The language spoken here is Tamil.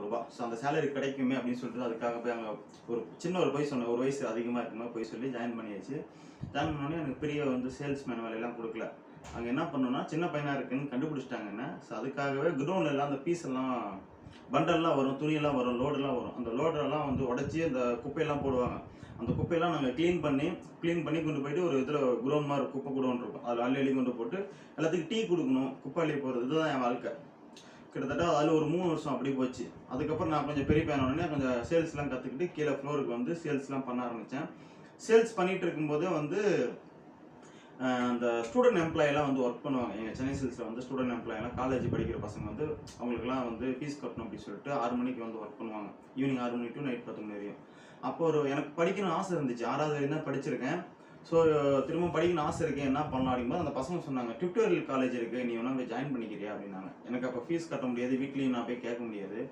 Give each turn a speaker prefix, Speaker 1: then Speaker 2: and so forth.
Speaker 1: ரூ. 30. ஸோ அந்த சேலரி கிடைக்குமே அப்படின்னு சொல்லிட்டு அதுக்காக போய் அங்கே ஒரு சின்ன ஒரு பொய் சொன்னேன். ஒரு வயசு அதிகமாக இருக்கும்போது போய் சொல்லி ஜாயின் பண்ணியாச்சு. ஜாயின் பண்ணோடனே எனக்கு பெரிய வந்து சேல்ஸ்மேன் வேலையெல்லாம் கொடுக்கல. அங்கே என்ன பண்ணோன்னா சின்ன பையனாக இருக்குன்னு கண்டுபிடிச்சிட்டாங்க என்ன. ஸோ அதுக்காகவே குடோனில் எல்லாம் அந்த பீஸ் எல்லாம் பண்டல்லாம் வரும், துணியெல்லாம் வரும், லோடெல்லாம் வரும். அந்த லோடெல்லாம் வந்து உடச்சி அந்த குப்பையெல்லாம் போடுவாங்க. அந்த குப்பையெல்லாம் நாங்கள் க்ளீன் பண்ணி கொண்டு போயிட்டு ஒரு இதில் குடோன் மாதிரி குப்பை குடோன் இருக்கும். அதில் அள்ளி கொண்டு போட்டு எல்லாத்துக்கும் டீ கொடுக்கணும், குப்பை அள்ளி போகிறது. இதுதான் என் வாழ்க்கை. கிட்டத்தட்ட அதில் ஒரு 3 வருஷம் அப்படி போச்சு. அதுக்கப்புறம் நான் கொஞ்சம் பெரிய பையனோடனே கொஞ்சம் சேல்ஸ்லாம் கற்றுக்கிட்டு கீழே ஃப்ளோருக்கு வந்து சேல்ஸ்லாம் பண்ண ஆரம்பித்தேன். சேல்ஸ் பண்ணிகிட்டு இருக்கும்போதே வந்து அந்த ஸ்டூடெண்ட் எம்ப்ளாயெல்லாம் வந்து ஒர்க் பண்ணுவாங்க. எங்கள் சென்னை சில்ஸில் வந்து ஸ்டூடெண்ட் எம்ப்ளாயெல்லாம் காலேஜ் படிக்கிற பசங்க வந்து அவங்களுக்குலாம் வந்து ஃபீஸ் கட்டணும் அப்படின்னு சொல்லிட்டு 6 மணிக்கு வந்து ஒர்க் பண்ணுவாங்க. ஈவினிங் 6 மணி டு நைட் 10 மணி வரையும். அப்போ எனக்கு படிக்கணும்னு ஆசை இருந்துச்சு. 6வது வரையும் தான் படிச்சிருக்கேன். ஸோ திரும்ப படிக்கணும்னு ஆசை இருக்கேன், என்ன பண்ணலாம் அப்படிங்கும்போது அந்த பசங்க சொன்னாங்க, டியூட்டோரியல் காலேஜ் இருக்குது, நீ வேணா போய் ஜாயின் பண்ணிக்கிறியா அப்படின்னாங்க. எனக்கு அப்போ ஃபீஸ் கட்ட முடியாது, வீட்லேயும் நான் போய் கேட்க முடியாது.